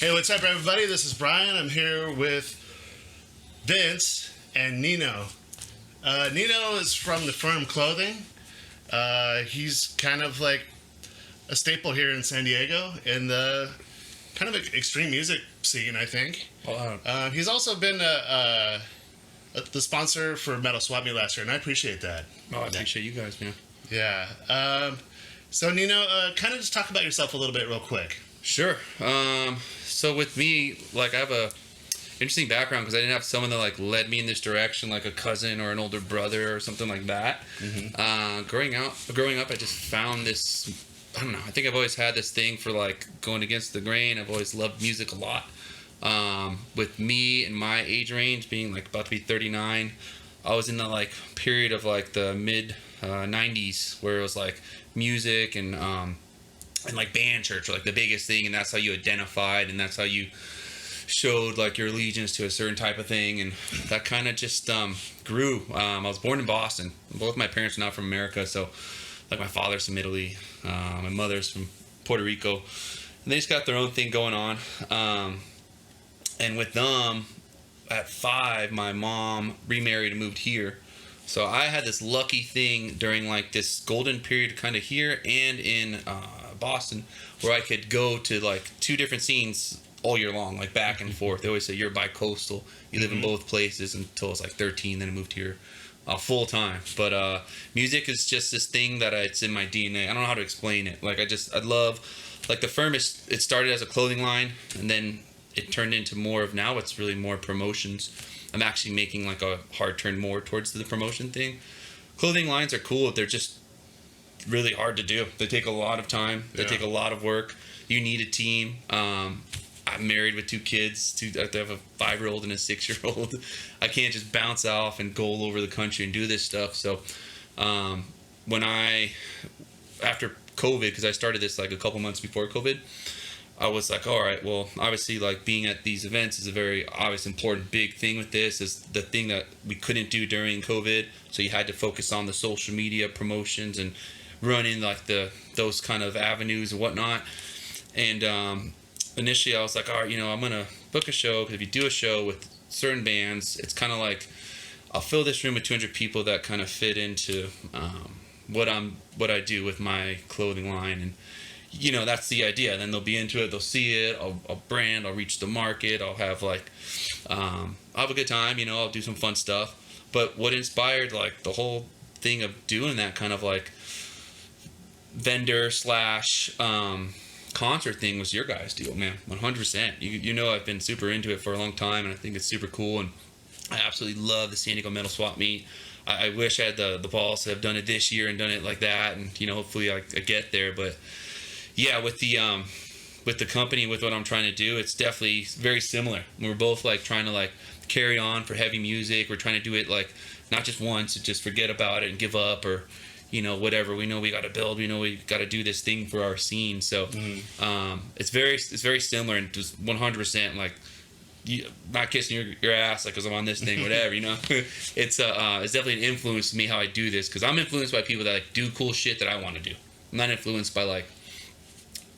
Hey, what's up, everybody? This is Brian. I'm here with Vince and Nino. Nino is from the Firm Clothing. He's kind of like a staple here in San Diego in the kind of extreme music scene, I think. Wow. He's also been the sponsor for Metal Swap Me last year, and I appreciate that. Oh, I appreciate you guys, man. Yeah. So, Nino, kind of just talk about yourself a little bit real quick. Sure. So with me, like, I have a interesting background because I didn't have someone that like led me in this direction, like a cousin or an older brother or something like that. Mm-hmm. Growing up, I just found this. I don't know. I think I've always had this thing for like going against the grain. I've always loved music a lot. With me and my age range being like about to be 39, I was in the like period of like the mid 90s where it was like music and like band church were like the biggest thing, and that's how you identified, and that's how you showed like your allegiance to a certain type of thing, and that kind of just grew. I was born in Boston. Both my parents are not from America, so like my father's from Italy, my mother's from Puerto Rico, and they just got their own thing going on. And with them, at 5, my mom remarried and moved here. So I had this lucky thing during like this golden period kind of here and in Boston where I could go to like 2 different scenes all year long, like back and forth. They always say you're bi-coastal. You live in both places until I was like 13, then I moved here full time. But music is just this thing that it's in my DNA. I don't know how to explain it. Like I love, like the firm it started as a clothing line, and then it turned into more of, now it's really more promotions. I'm actually making like a hard turn more towards the promotion thing. Clothing lines are cool. They're just really hard to do. They take a lot of time. They take a lot of work. You need a team. I'm married with 2 kids. I have a 5-year-old and a 6-year-old. I can't just bounce off and go all over the country and do this stuff. So after COVID, because I started this like a couple months before COVID, I was like, all right, well, obviously, like being at these events is a very obvious, important, big thing with this. Is the thing that we couldn't do during COVID. So you had to focus on the social media promotions and running like those kind of avenues and whatnot. And initially, I was like, all right, I'm gonna book a show, because if you do a show with certain bands, it's kind of like I'll fill this room with 200 people that kind of fit into what I do with my clothing line. And that's the idea. Then they'll be into it. They'll see it. I'll brand. I'll reach the market. I'll have like, I'll have a good time. I'll do some fun stuff. But what inspired like the whole thing of doing that kind of like vendor / concert thing was your guys' deal, man. 100%. I've been super into it for a long time, and I think it's super cool. And I absolutely love the San Diego Metal Swap Meet. I wish I had the balls to have done it this year and done it like that, and hopefully I get there. But yeah, with the company, with what I'm trying to do, it's definitely very similar. We're both like trying to like carry on for heavy music. We're trying to do it like not just once and just forget about it and give up, or whatever. We know we got to build. We know we got to do this thing for our scene. So it's very similar, and just 100% like not kissing your ass like because I'm on this thing, whatever. It's definitely an influence to me how I do this, because I'm influenced by people that like do cool shit that I want to do. I'm not influenced by like,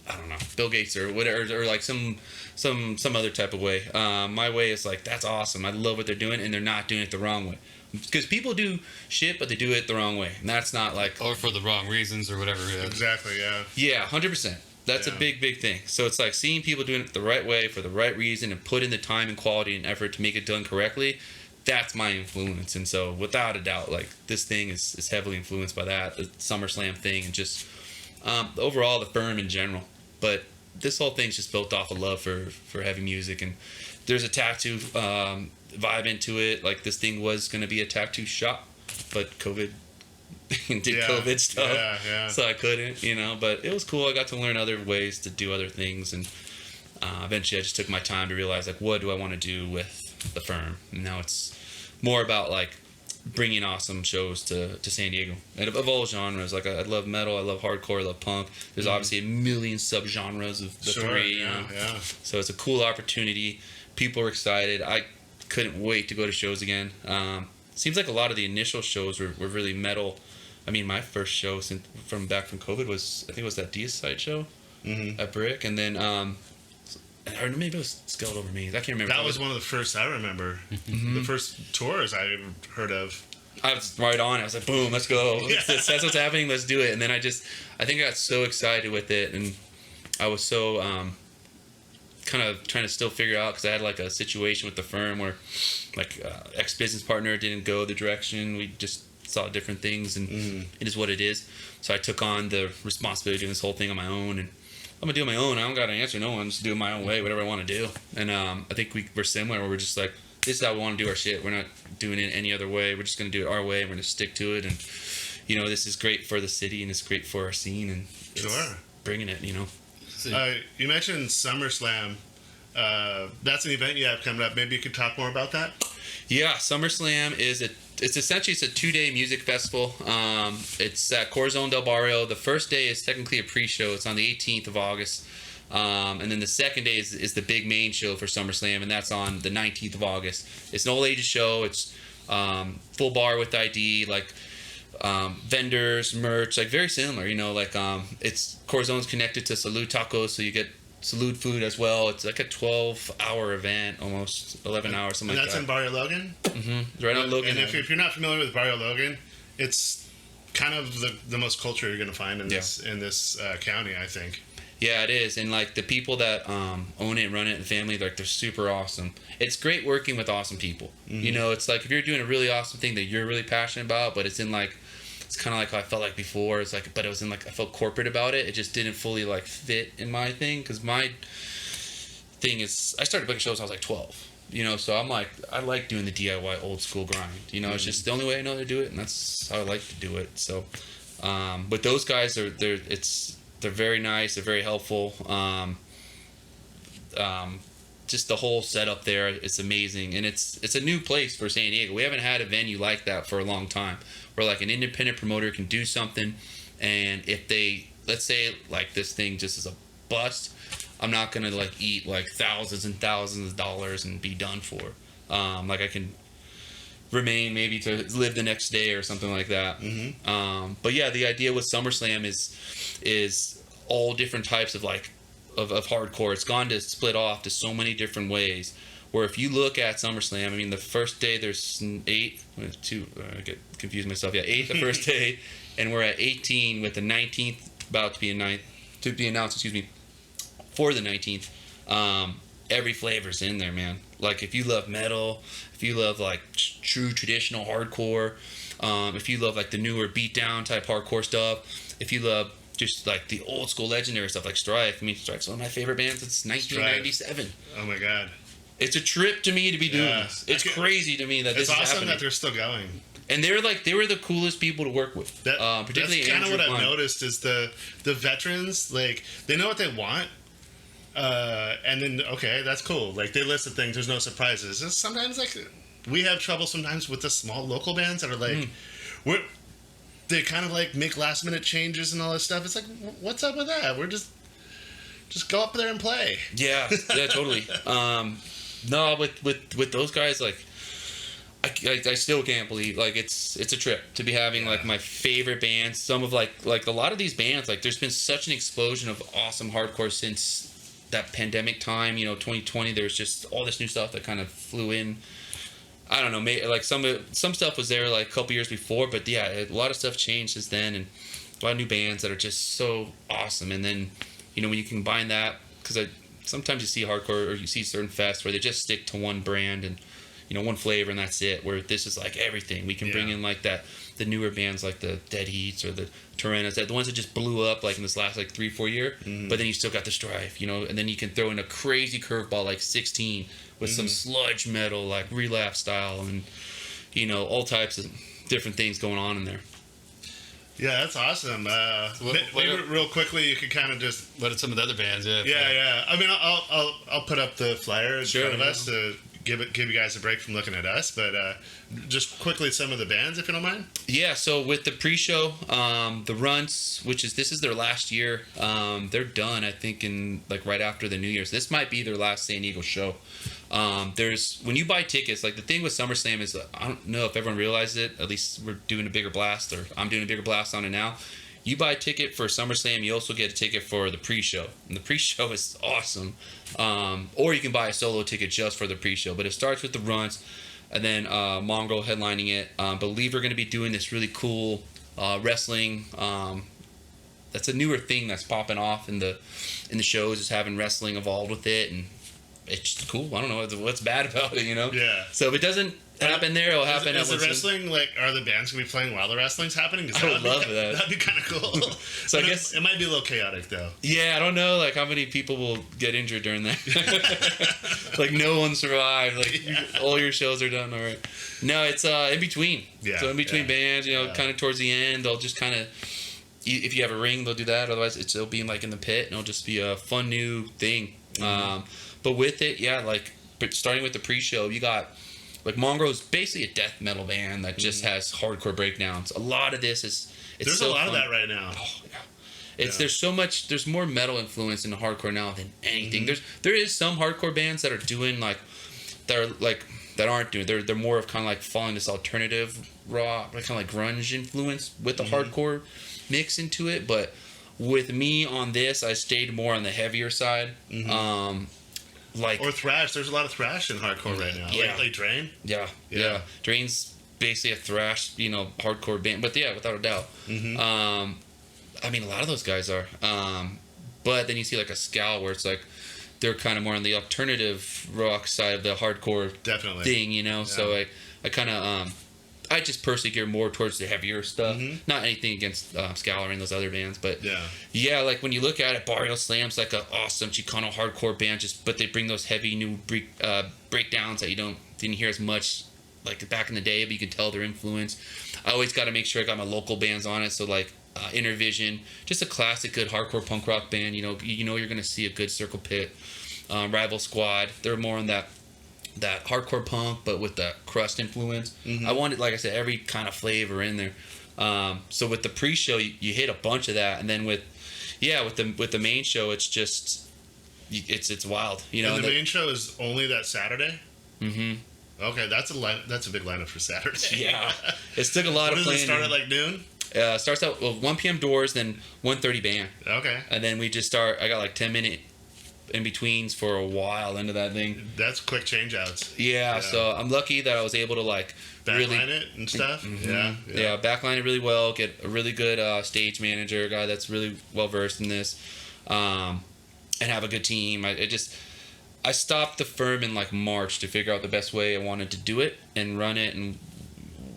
I don't know, Bill Gates or whatever, or like some other type of way. My way is like, that's awesome. I love what they're doing, and they're not doing it the wrong way. Because people do shit, but they do it the wrong way, and that's not like, or for the wrong reasons or whatever. Exactly. Yeah. Yeah, 100%. That's a big thing. So it's like seeing people doing it the right way for the right reason and put in the time and quality and effort to make it done correctly. That's my influence. And so without a doubt, like this thing is heavily influenced by that, the SummerSlam thing, and just overall the firm in general. But this whole thing's just built off a love for heavy music, and there's a tattoo vibe into it. Like this thing was going to be a tattoo shop, but COVID did COVID stuff, so I couldn't, but it was cool. I got to learn other ways to do other things, and eventually I just took my time to realize like, what do I want to do with the firm? And now it's more about like bringing awesome shows to San Diego, and of all genres. Like I love metal, I love hardcore, I love punk. There's obviously a million subgenres of the three. So it's a cool opportunity. People are excited. I couldn't wait to go to shows again. Seems like a lot of the initial shows were really metal. I mean, my first show from COVID was, I think it was that Deicide show at Brick, and then or maybe it was Skeletal Remains. I can't remember. That was one of the first I remember. The first tours I heard of. I was right on it. I was like, boom, let's go. Yeah. That's what's happening. Let's do it. And then I think I got so excited with it, and I was so kind of trying to still figure out, because I had like a situation with the firm where like ex-business partner didn't go the direction. We just saw different things, and it is what it is. So I took on the responsibility of doing this whole thing on my own, and I'm gonna do it on my own. I don't gotta answer no one. Just do it my own way, whatever I want to do. And I think we're similar. Where we're just like, this is how we want to do our shit. We're not doing it any other way. We're just gonna do it our way. And we're gonna stick to it. And you know, this is great for the city, and it's great for our scene, and it's Sure. bringing it. You know. You mentioned SummerSlam. That's an event you have coming up. Maybe you could talk more about that. Yeah, SummerSlam it's essentially a 2-day music festival. It's at Corazon del Barrio. The first day is technically a pre-show. It's on the 18th of August. And then the second day is the big main show for SummerSlam, and that's on the 19th of August. It's an all ages show. It's full bar with ID, like vendors, merch, like very similar. You know, like it's Corazon's connected to Salud Tacos, so you get Salud food as well. It's like a 12-hour event, almost 11 hours, something And like that's that. in Barrio Logan? It's right on Logan. And if you're not familiar with Barrio Logan, it's kind of the most culture you're going to find in this county, I think. Yeah, it is. And like the people that own it and run it, and the family, like they're super awesome. It's great working with awesome people. You know, it's like if you're doing a really awesome thing that you're really passionate about, but it's in like, it's kind of like how I felt like before. It's like, but it was in like, I felt corporate about it. It just didn't fully like fit in my thing, because my thing is, I started booking shows when I was like 12. You know, so I'm like, I like doing the DIY old school grind. You know, it's just the only way I know how to do it, and that's how I like to do it. So, but those guys they're very nice. They're very helpful. Just the whole setup there, it's amazing, and it's a new place for San Diego. We haven't had a venue like that for a long time, where like an independent promoter can do something, and if they, let's say like this thing just is a bust, I'm not gonna like eat like thousands and thousands of dollars and be done for. Like I can remain maybe to live the next day or something like that. But yeah, the idea with SummerSlam is all different types of like of hardcore. It's gone to split off to so many different ways, where if you look at SummerSlam, I mean, the first day there's 8, I get confused myself. Yeah, 8 the first day, and we're at 18 with the 19th about to be announced, excuse me, for the 19th. Every flavor's in there, man. Like if you love metal, if you love like true traditional hardcore, if you love like the newer beatdown type hardcore stuff, if you love just like the old school legendary stuff like Strife. I mean, Strife's one of my favorite bands. It's 1997. Oh my god. It's a trip to me to be doing this. It's crazy to me that this is awesome happening. that they're still going. And they were the coolest people to work with. Particularly that's kind of Andrew what I've Klein. noticed is the veterans, like they know what they want. And then okay, that's cool. Like they list the things. There's no surprises. And sometimes like we have trouble sometimes with the small local bands that are like they kind of like make last minute changes and all this stuff. It's like, what's up with that? We're just go up there and play. Yeah, totally. No, with those guys, like I still can't believe, like it's a trip to be having like my favorite bands. Some of like a lot of these bands, like there's been such an explosion of awesome hardcore since that pandemic time. You know, 2020. There was just all this new stuff that kind of flew in. I don't know, like some stuff was there like a couple years before, but yeah, a lot of stuff changed since then, and a lot of new bands that are just so awesome. And then, you know, when you combine that, because sometimes you see hardcore or you see certain fests where they just stick to one brand and, you know, one flavor and that's it, where this is like everything. We can bring in like the newer bands like the Dead Heats or the Tyrannas, the ones that just blew up like in this last like 3-4 year, but then you still got the Strife, you know, and then you can throw in a crazy curveball like 16 with some sludge metal like Relapse style, and you know, all types of different things going on in there. Yeah, that's awesome. Maybe real quickly, you could kind of just. What are some of the other bands? Yeah. I mean, I'll put up the flyer in front of yeah. us to give you guys a break from looking at us, but just quickly some of the bands, if you don't mind. Yeah, so with the pre-show, the Runts, this is their last year. They're done, I think, in like right after the New Year's. This might be their last San Diego show. When you buy tickets, like the thing with SummerSlam is, I don't know if everyone realizes it. At least we're doing a bigger blast, or I'm doing a bigger blast on it now. you buy a ticket for SummerSlam, you also get a ticket for the pre-show, and the pre-show is awesome. Or you can buy a solo ticket just for the pre-show, but it starts with the Runts, and then Mongrel headlining it. Believe we're going to be doing this really cool wrestling. That's a newer thing that's popping off in the shows, is having wrestling involved with it, and it's just cool. I don't know what's bad about it, you know. Yeah. So if it doesn't happen there, it'll happen. Is at the once in- wrestling, like, are the bands gonna be playing while the wrestling's happening? 'Cause I would love that. That'd be kind of cool. So I But guess- it might be a little chaotic though. Yeah, I don't know, like how many people will get injured during that. Like no one survived. Like all your shows are done. All right. No, it's in between. Yeah, So in between yeah, bands, you know, yeah. kind of towards the end, they'll just kind of. If you have a ring, they'll do that. Otherwise, it'll be like in the pit, and it'll just be a fun new thing. But with it, yeah, like but starting with the pre-show, you got like Mongrel's basically a death metal band that just has hardcore breakdowns. A lot of this is it's There's so a lot fun. of that right now. Oh, yeah. It's Yeah. there's so much there's more metal influence in the hardcore now than anything. There is some hardcore bands that are doing like that aren't doing they're more of kind of like following this alternative rock, like kind of like grunge influence with the hardcore mix into it. But with me on this, I stayed more on the heavier side. Like Or thrash. There's a lot of thrash in hardcore right now. Yeah. Like Drain. yeah. Drain's basically a thrash, hardcore band, but yeah, without a doubt. I mean, a lot of those guys are. But then you see like a Scowl where it's like they're kind of more on the alternative rock side of the hardcore Definitely. thing, So I kind of I just personally gear more towards the heavier stuff. Not anything against Scowl or any of those other bands, but Yeah. like when you look at it, Barrio Slam's like an awesome Chicano hardcore band, but they bring those heavy new breakdowns that you didn't hear as much like back in the day, but you can tell their influence. I always got to make sure I got my local bands on it, so like Intervision, just a classic good hardcore punk rock band. You're gonna see a good Circle Pit, Rival Squad. They're more on that hardcore punk, but with the crust influence. I wanted, like I said, every kind of flavor in there. So with the pre-show, you hit a bunch of that, and then with the main show, it's just it's wild. And the main show is only that Saturday. Okay, that's a big lineup for Saturday. Yeah, it's took a lot What of does it planning. start at, like noon? Starts out 1 p.m. doors, then 1:30 band, Okay, and then we just start. I got like 10-minute in betweens for a while into that thing. that's quick changeouts. Yeah, so I'm lucky that I was able to like Backline really it and stuff. yeah, backline it really well. Get a really good stage manager, a guy that's really well versed in this, and have a good team. I stopped the firm in like March to figure out the best way I wanted to do it and run it, and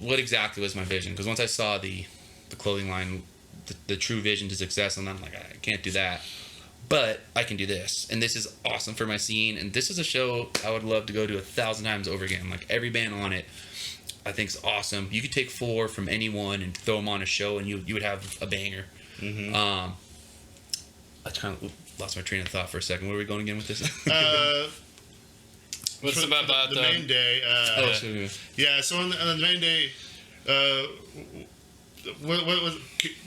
what exactly was my vision. Because once I saw the clothing line, the true vision to success, and I'm like, I can't do that, but I can do this, and this is awesome for my scene, and this is a show I would love to go to 1,000 times over again. Like every band on it, I think is awesome. You could take 4 from anyone and throw them on a show, and you would have a banger. I kind of lost my train of thought for a second. Where are we going again with this? What's For about the main day? Yeah, so on the main day, what was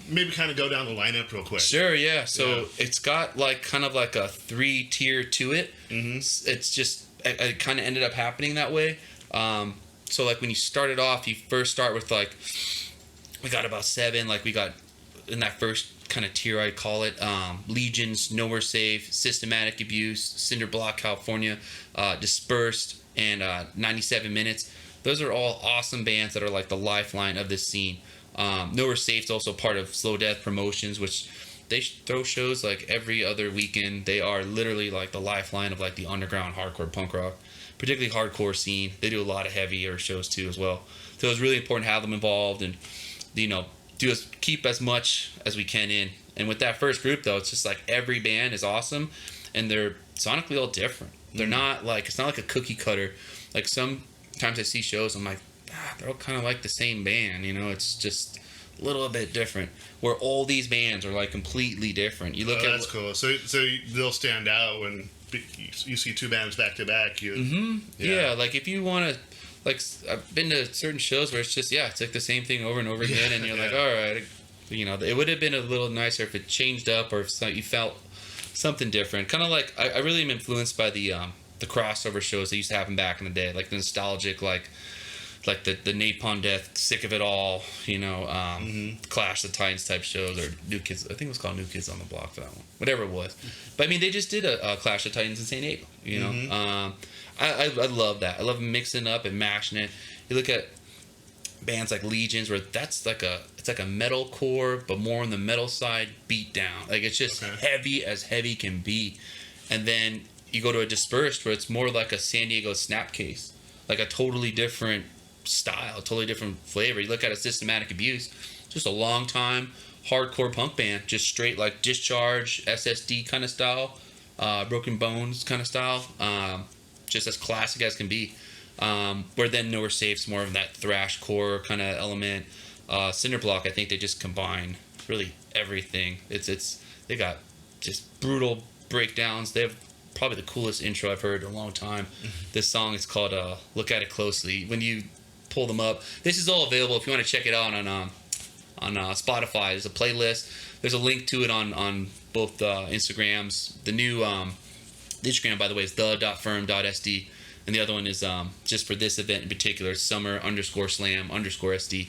maybe kind of go down the lineup real quick. Sure, yeah. So it's got like kind of like a 3-tier to it. It's just it kind of ended up happening that way. So like when you started off, you first start with like we got about 7. Like we got in that first kind of tier, I'd call it, Legions, Nowhere Safe, Systematic Abuse, Cinder Block, California, Dispersed, and 97 Minutes. Those are all awesome bands that are like the lifeline of this scene. Nowhere Safe's also part of Slow Death Promotions, which they throw shows like every other weekend. They are literally like the lifeline of like the underground hardcore punk rock, particularly hardcore scene. They do a lot of heavier shows too as well. So it's really important to have them involved and keep as much as we can in. And with that first group though, it's just like every band is awesome and they're sonically all different. They're not like, it's not like a cookie cutter. Like sometimes I see shows, I'm like, they're all kind of like the same band, it's just a little bit different. Where all these bands are like completely different. You look at that's cool. So they'll stand out when you see 2 bands back to back. Yeah, like if you want to, like I've been to certain shows where it's just it's like the same thing over and over again, and you're like, all right, it would have been a little nicer if it changed up or if you felt something different. Kind of like I really am influenced by the crossover shows that used to happen back in the day, like the nostalgic, like like the Napalm Death, Sick of It All, Clash of the Titans type shows, or New Kids. I think it was called New Kids on the Block for that one, whatever it was. But I mean, they just did a Clash of Titans in St. Abe. I love that. I love mixing up and mashing it. You look at bands like Legions, where it's like a metalcore, but more on the metal side, beat down. Like it's just heavy as heavy can be. And then you go to a Dispersed, where it's more like a San Diego Snapcase, like a totally different style, totally different flavor. You look at a Systematic Abuse, just a long time hardcore punk band, just straight like Discharge, SSD kind of style, Broken Bones kind of style, just as classic as can be. Where then Nowhere Safe's more of that thrash core kind of element. Cinderblock, I think they just combine really everything. They got just brutal breakdowns. They have probably the coolest intro I've heard in a long time. This song is called Look At It Closely. When you pull them up, this is all available if you want to check it out on Spotify. There's a playlist. There's a link to it on both Instagrams. The new Instagram, by the way, is the.firm.sd, and the other one is just for this event in particular, summer_slam_sd.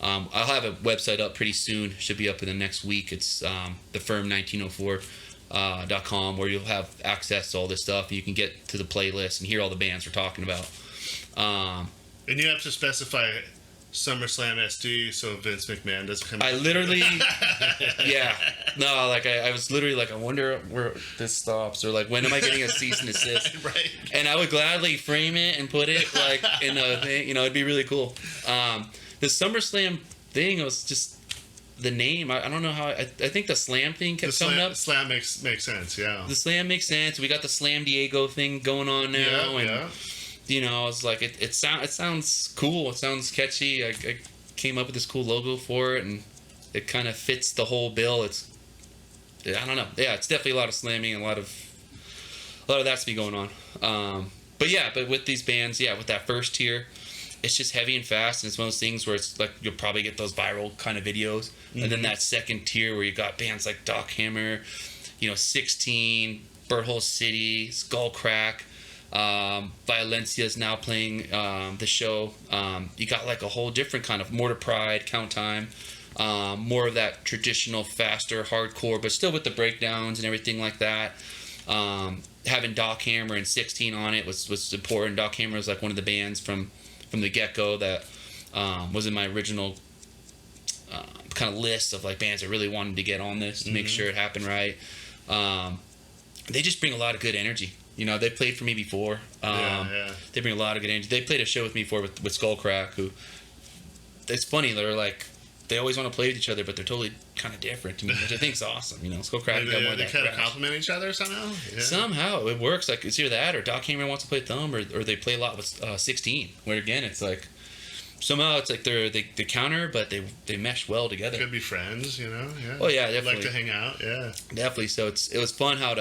I'll have a website up pretty soon. Should be up in the next week. It's thefirm1904.com, where you'll have access to all this stuff. And you can get to the playlist and hear all the bands we're talking about. And you have to specify SummerSlam SD so Vince McMahon doesn't come. I literally, yeah, no, like I was literally like, I wonder where this stops, or like when am I getting a cease and desist? Right. And I would gladly frame it and put it like in a thing, it'd be really cool. The SummerSlam thing was just the name. I don't know how. I think the Slam thing kept coming up. Slam makes sense. Yeah. The Slam makes sense. We got the Slam Diego thing going on now, and it's like it sounds cool. It sounds catchy. I came up with this cool logo for it, and it kind of fits the whole bill. I don't know. Yeah, it's definitely a lot of slamming and a lot of that to be going on. But with these bands, with that first tier, it's just heavy and fast, and it's one of those things where it's like you'll probably get those viral kind of videos. And then that second tier where you got bands like Doc Hammer, 16, Butthole City, Skullcrack. Violencia's now playing the show. You got like a whole different kind of Mortar Pride, Count Time, more of that traditional, faster, hardcore, but still with the breakdowns and everything like that. Having Doc Hammer and 16 on it was important. Doc Hammer was like one of the bands from the get-go that was in my original kind of list of like bands that really wanted to get on this to make sure it happened right. They just bring a lot of good energy. They played for me before. They bring a lot of good energy. They played a show with me before with Skullcrack, who, it's funny, they're like, they always want to play with each other, but they're totally kind of different to me, which I think is awesome. Skullcrack got more of that. They kind of compliment each other somehow? Yeah. Somehow, it works. Like, it's either that, or Doc Hammer wants to play Thumb, or they play a lot with 16, where again, it's like, somehow it's like they counter, but they mesh well together. Could be friends, Yeah. Oh yeah, definitely. Like to hang out, yeah. Definitely. So it was fun how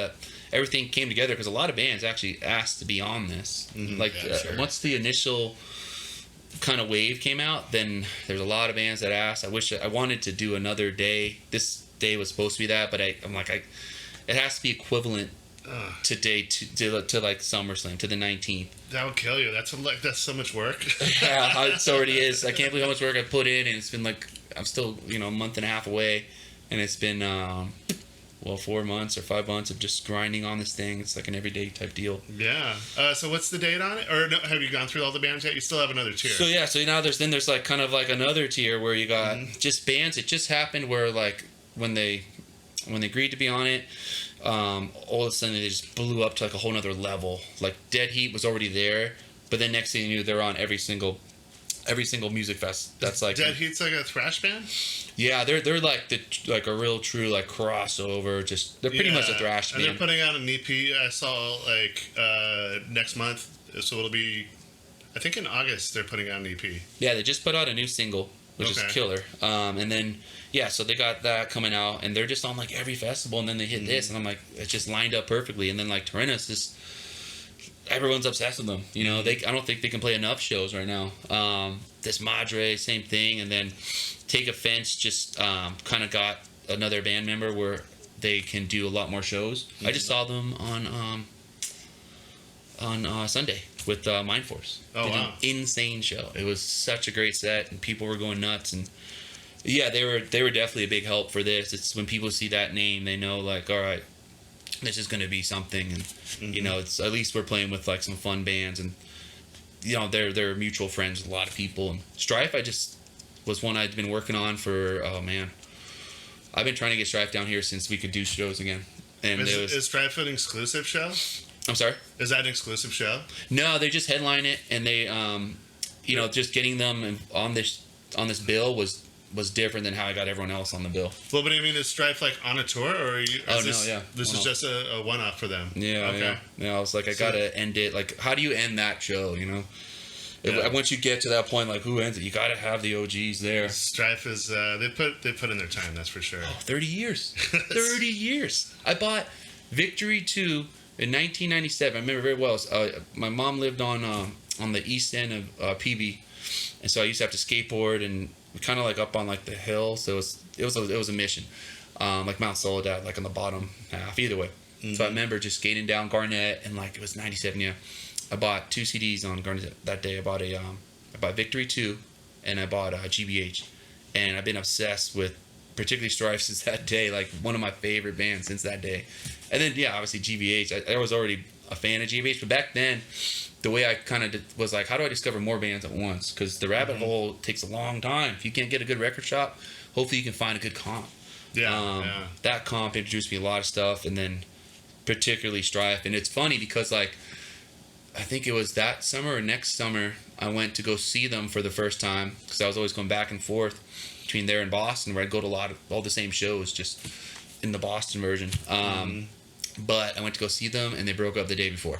everything came together, because a lot of bands actually asked to be on this. Sure. Once the initial kind of wave came out, then there's a lot of bands that asked. I wanted to do another day. This day was supposed to be that, but I'm like, it has to be equivalent to day to like SummerSlam, to the 19th. That would kill you. That's so much work. Yeah, it already is. I can't believe how much work I put in, and it's been like, I'm still a month and a half away, and it's been 4 months or 5 months of just grinding on this thing. It's like an everyday type deal. Yeah. So what's the date on it? Or no, have you gone through all the bands yet? You still have another tier. So now there's like kind of like another tier where you got just bands. It just happened where like when they agreed to be on it, all of a sudden they just blew up to like a whole nother level. Like Dead Heat was already there, but then next thing you knew, they're on every single music fest. That's like Dead Heat's like a thrash band. Yeah, they're like a real true like crossover. Just they're pretty much a thrash band. And they're putting out an EP. I saw like next month, so it'll be, I think in August they're putting out an EP. Yeah, they just put out a new single, which is killer. And then so they got that coming out, and they're just on like every festival, and then they hit this, and I'm like, it just lined up perfectly. And then like Tyrannus, everyone's obsessed with them. I don't think they can play enough shows right now. This Madre, same thing, and then Take Offense just kind of got another band member where they can do a lot more shows. I just saw them on on Sunday with Mind Force. Oh, Did wow. an insane show. It was such a great set, and people were going nuts. And yeah, they were definitely a big help for this. It's when people see that name, they know like, all right, this is going to be something. And you know, it's at least we're playing with like some fun bands, and you know, they're mutual friends with a lot of people. And Strife, I just was one I'd been working on for I've been trying to get Strife down here since we could do shows again. And Is Strife an exclusive show? I'm sorry? Is that an exclusive show? No, they just headline it, and they you know, just getting them on this bill was different than how I got everyone else on the bill. Well, but I mean, is Strife like on a tour, or are you? This yeah. This is just a one-off for them. Yeah, Okay. yeah. I was like, I gotta end it. Like, how do you end that show? You know, Yeah. once you get to that point, like, who ends it? You gotta have the OGs there. Strife is they put in their time. That's for sure. 30 years. 30 years. I bought Victory 2 in 1997. I remember very well. My mom lived on the east end of PB, and so I used to have to skateboard and kind of like up on like the hill. So it was a mission, like Mount Soledad, like on the bottom half. Either way. So I remember just skating down Garnett, and like it was 97. Yeah, I bought 2 CDs on Garnett that day. I bought Victory 2, and I bought GBH, and I've been obsessed with particularly Strife since that day. Like one of my favorite bands since that day. And then yeah, obviously GBH. I was already a fan of GBH, but back then, the way I kind of was like, how do I discover more bands at once? Because the rabbit hole takes a long time. If you can't get a good record shop, hopefully you can find a good comp. Yeah. That comp introduced me a lot of stuff, and then particularly Strife. And it's funny because like I think it was that summer or next summer I went to go see them for the first time, because I was always going back and forth between there and Boston, where I'd go to all the same shows, just in the Boston version. But I went to go see them, and they broke up the day before.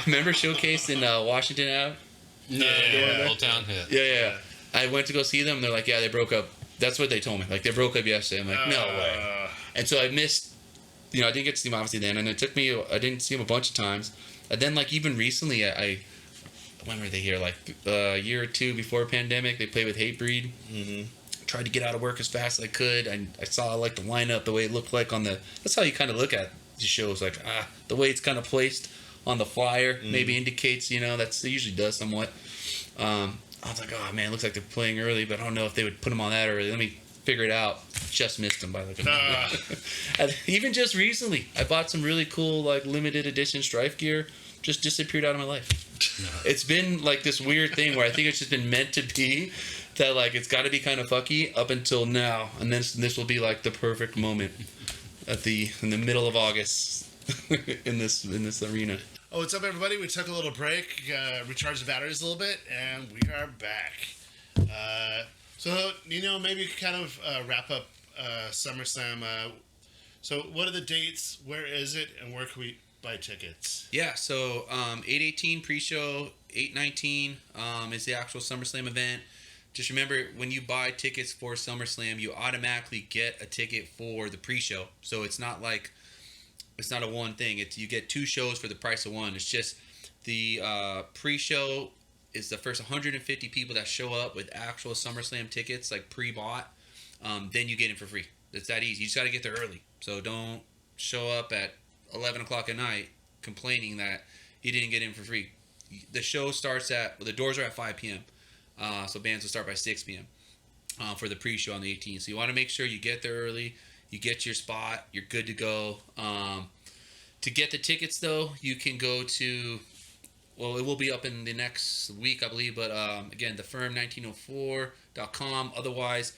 Remember Showcase in Washington Ave? Yeah. Old Town. Yeah. Yeah. I went to go see them. They're like, yeah, they broke up. That's what they told me. Like, they broke up yesterday. I'm like, no way. And so I missed, you know, I didn't get to see them obviously then. And it took me, I didn't see them a bunch of times. And then, like, even recently, when were they here? Like, a year or two before pandemic, they played with Hatebreed. Tried to get out of work as fast as I could. I saw, like, the lineup, the way it looked like on the, that's how you kind of look at the shows. Like, the way it's kind of placed on the flyer maybe indicates, you know, it usually does somewhat. I was like, oh man, it looks like they're playing early, but I don't know if they would put them on that early. Let me figure it out. Just missed them by like a minute. And even just recently, I bought some really cool like limited edition Strife gear. Just disappeared out of my life. It's been like this weird thing where I think it's just been meant to be that like it's got to be kind of fucky up until now, and then this will be like the perfect moment in the middle of August in this arena. Oh, what's up, everybody? We took a little break, recharged the batteries a little bit, and we are back. So, Nino, maybe you could kind of wrap up SummerSlam. So, what are the dates? Where is it? And where can we buy tickets? Yeah, so 8/18 pre-show, 8/19 is the actual SummerSlam event. Just remember, when you buy tickets for SummerSlam, you automatically get a ticket for the pre-show. So it's not like, it's not a one thing. You get 2 shows for the price of one. It's just the pre-show is the first 150 people that show up with actual SummerSlam tickets, like pre-bought. Then you get in for free. It's that easy. You just got to get there early. So don't show up at 11 o'clock at night complaining that you didn't get in for free. The show starts the doors are at 5 p.m. So bands will start by 6 p.m. For the pre-show on the 18th. So you want to make sure you get there early. You get your spot. You're good to go. To get the tickets, though, you can go to, well, it will be up in the next week, I believe. But, again, thefirm1904.com. Otherwise,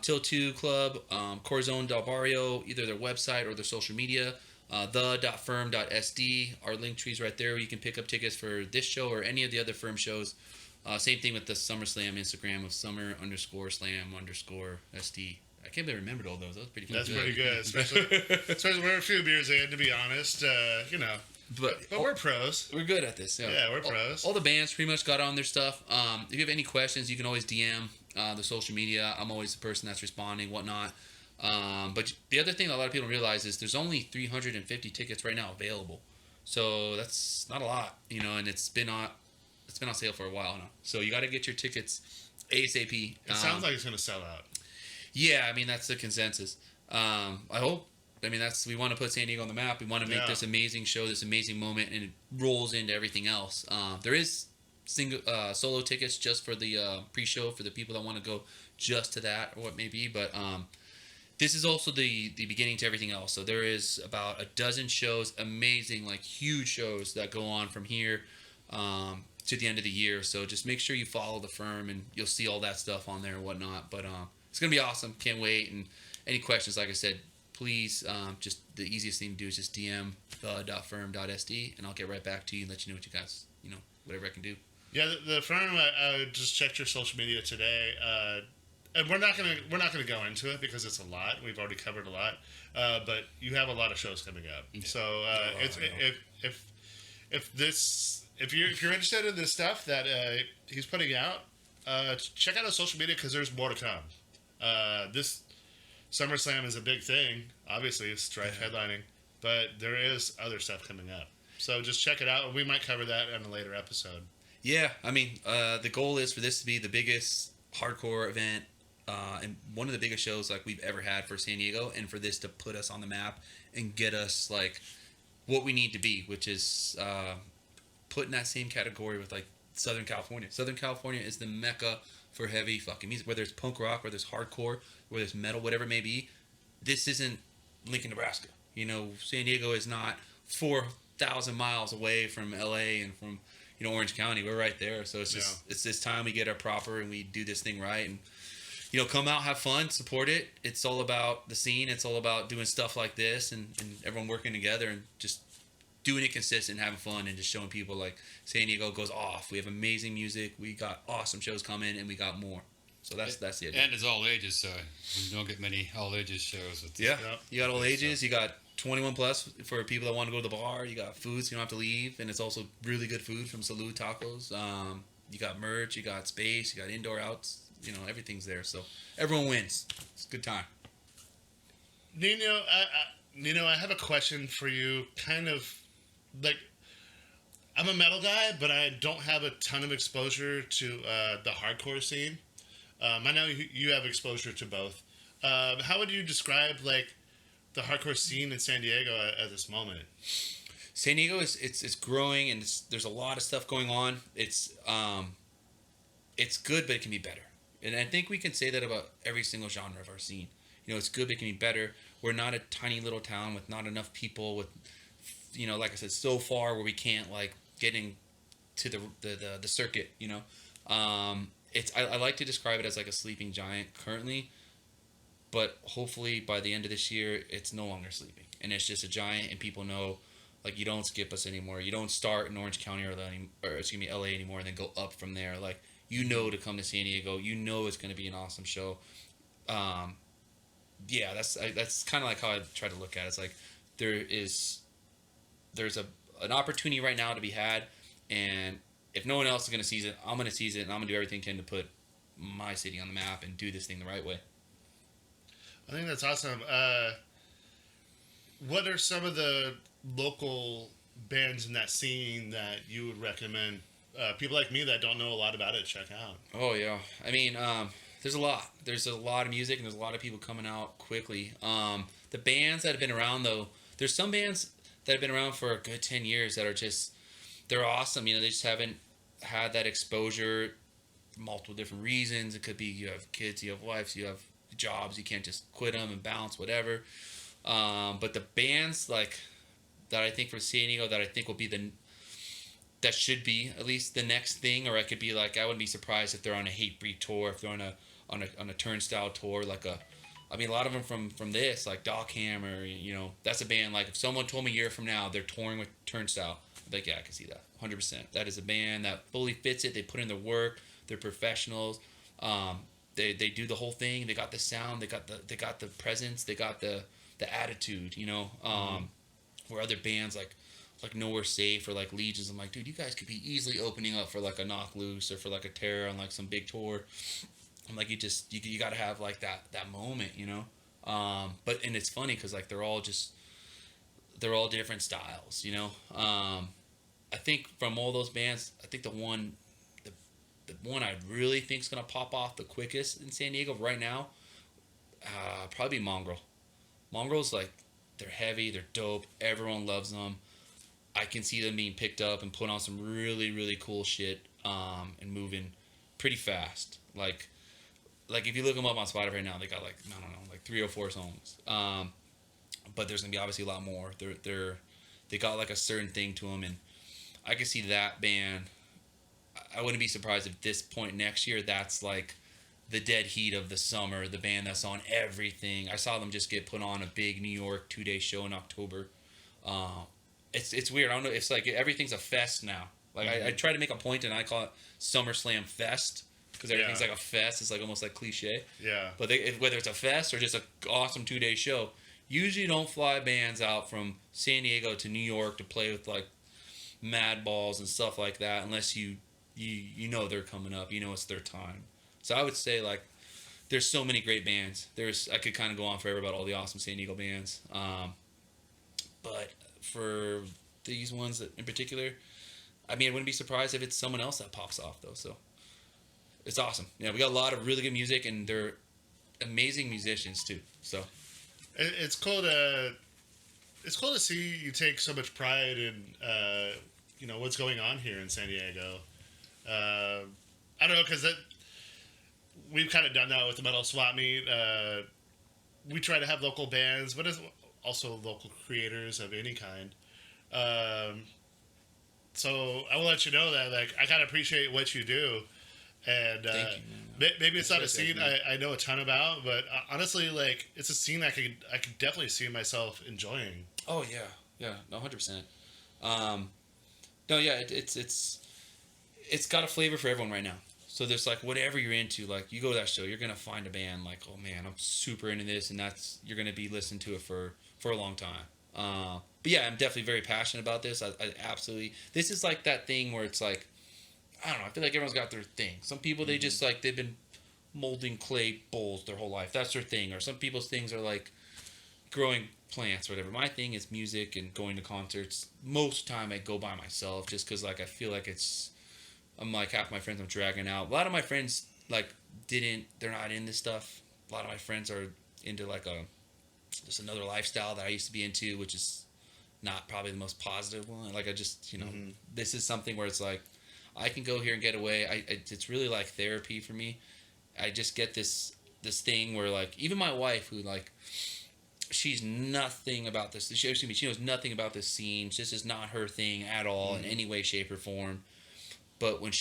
Till 2 Club, Corazon Del Barrio, either their website or their social media, the.firm.sd. Our link tree's right there. You can pick up tickets for this show or any of the other Firm shows. Same thing with the SummerSlam Instagram of summer_slam_SD. I can't believe I remembered all those. That was pretty fun. That's pretty good, especially we're a few beers in, to be honest. You know, but we're pros. We're good at this. Yeah, we're pros. All the bands pretty much got on their stuff. If you have any questions, you can always DM the social media. I'm always the person that's responding, whatnot. But the other thing that a lot of people don't realize is there's only 350 tickets right now available. So that's not a lot, you know, and it's been on sale for a while now. So you got to get your tickets ASAP. It sounds like it's going to sell out. Yeah, I mean, that's the consensus. I hope I mean, we want to put San Diego on the map. We want to make Yeah. this amazing show, this amazing moment, and it rolls into everything else. There is solo tickets just for the pre-show for the people that want to go just to that or what may be, but this is also the beginning to everything else. So there is about a dozen shows, amazing, like huge shows that go on from here to the end of the year. So just make sure you follow the firm, and you'll see all that stuff on there and whatnot. But it's gonna be awesome. Can't wait. And any questions, like I said, please, just the easiest thing to do is just DM the.firm.sd, and I'll get right back to you and let you know what you guys, whatever I can do. Yeah, the firm. I just checked your social media today, and we're not gonna go into it because it's a lot. We've already covered a lot, but you have a lot of shows coming up. Yeah. So if you're interested in this stuff that he's putting out, check out his social media because there's more to come. This SummerSlam is a big thing. Obviously, it's Strife headlining, but there is other stuff coming up. So just check it out. We might cover that in a later episode. Yeah, I mean, the goal is for this to be the biggest hardcore event and one of the biggest shows like we've ever had for San Diego, and for this to put us on the map and get us like what we need to be, which is put in that same category with like Southern California. Southern California is the mecca for heavy fucking music, whether it's punk rock, whether it's hardcore, whether it's metal, whatever it may be. This isn't Lincoln, Nebraska. San Diego is not 4,000 miles away from LA and from Orange County. We're right there. So it's just it's this time we get our proper and we do this thing right, and come out, have fun, support it. It's all about the scene. It's all about doing stuff like this and everyone working together and just doing it consistent, having fun, and just showing people like San Diego goes off. We have amazing music. We got awesome shows coming, and we got more. So that's the idea. And it's all ages, so you don't get many all ages shows. Yeah, Yep. you got all ages. You got 21 plus for people that want to go to the bar. You got food, so you don't have to leave, and it's also really good food from Salud Tacos. You got merch, you got space, you got indoor outs. Everything's there, so everyone wins. It's a good time. Nino, I have a question for you. Kind of like, I'm a metal guy, but I don't have a ton of exposure to the hardcore scene. I know you have exposure to both. How would you describe like the hardcore scene in San Diego at this moment? San Diego it's growing, and there's a lot of stuff going on. It's good, but it can be better. And I think we can say that about every single genre of our scene. It's good, but it can be better. We're not a tiny little town with not enough people with, like I said, so far where we can't like get into the circuit. I like to describe it as like a sleeping giant currently, but hopefully by the end of this year, it's no longer sleeping, and it's just a giant, and people know, like, you don't skip us anymore. You don't start in Orange County or LA anymore, and then go up from there. Like, to come to San Diego, it's going to be an awesome show. Yeah, that's kind of like how I try to look at it. It's like there's an opportunity right now to be had, and if no one else is going to seize it, I'm going to seize it, and I'm going to do everything I can to put my city on the map and do this thing the right way. I think that's awesome. What are some of the local bands in that scene that you would recommend people like me that don't know a lot about it check out? Oh yeah, I mean, there's a lot. There's a lot of music, and there's a lot of people coming out quickly. The bands that have been around, though, there's some bands that have been around for a good 10 years that are they're awesome. They just haven't had that exposure for multiple different reasons. It could be you have kids, you have wives, you have jobs, you can't just quit them and bounce, whatever. But the bands like that, I think for San Diego, that I think will be that should be at least the next thing, or I could be like, I wouldn't be surprised if they're on a Hatebreed tour, if they're on a Turnstile tour, a lot of them from this, like Dockhammer, that's a band, like if someone told me a year from now they're touring with Turnstile, I'd be like, yeah, I can see that, 100%. That is a band that fully fits it, they put in their work, they're professionals, they do the whole thing, they got the sound, they got the presence, they got the attitude, where other bands like Nowhere Safe or like Legions, I'm like, dude, you guys could be easily opening up for like a Knock Loose or for like a Terror on like some big tour. I'm like, you got to have like that moment, but and it's funny because like they're all different styles, I think from all those bands, I think the one I really think is gonna pop off the quickest in San Diego right now, probably Mongrel. Mongrel's like They're heavy. They're dope. Everyone loves them. I can see them being picked up and put on some really, really cool shit, and moving pretty fast. Like if you look them up on Spotify right now, they got like, I don't know, like 3 or 4 songs. But there's gonna be obviously a lot more. They got like a certain thing to them, and I can see that band. I wouldn't be surprised if this point next year, that's like the dead heat of the summer, the band that's on everything. I saw them just get put on a big New York 2-day show in October. It's weird. I don't know. It's like everything's a fest now. Like I try to make a point, and I call it SummerSlam Fest, because everything's like a fest. It's like almost like cliche. Yeah. But whether it's a fest or just an awesome 2-day show, usually don't fly bands out from San Diego to New York to play with like Madballs and stuff like that, unless you know they're coming up. You know it's their time. So I would say, like, there's so many great bands. I could kind of go on forever about all the awesome San Diego bands. But for these ones in particular, I mean, I wouldn't be surprised if it's someone else that pops off, though. So it's awesome. Yeah, we got a lot of really good music, and they're amazing musicians too. So It's cool to see you take so much pride in what's going on here in San Diego. I don't know, because we've kind of done that with the Metal Swap Meet. We try to have local bands, but also local creators of any kind. So I will let you know that, like, I kind of appreciate what you do, and thank you, man. maybe it's not a That's scene nice. I know a ton about, but honestly, like, it's a scene I could definitely see myself enjoying. Oh yeah, no, 100%. No, yeah, it's got a flavor for everyone right now. So there's like whatever you're into, like you go to that show, you're gonna find a band like, oh man, I'm super into this, and you're gonna be listening to it for a long time. But yeah, I'm definitely very passionate about this. I absolutely. This is like that thing where it's like, I don't know. I feel like everyone's got their thing. Some people they just like they've been molding clay bowls their whole life. That's their thing. Or some people's things are like growing plants or whatever. My thing is music and going to concerts. Most time I go by myself just because like I feel like I'm like half my friends I'm dragging out. A lot of my friends like they're not in this stuff. A lot of my friends are into like just another lifestyle that I used to be into, which is not probably the most positive one. Like I just this is something where it's like I can go here and get away. It's really like therapy for me. I just get this thing where like even my wife, who like she's nothing about this. She knows nothing about this scene. This is not her thing at all in any way, shape, or form. But when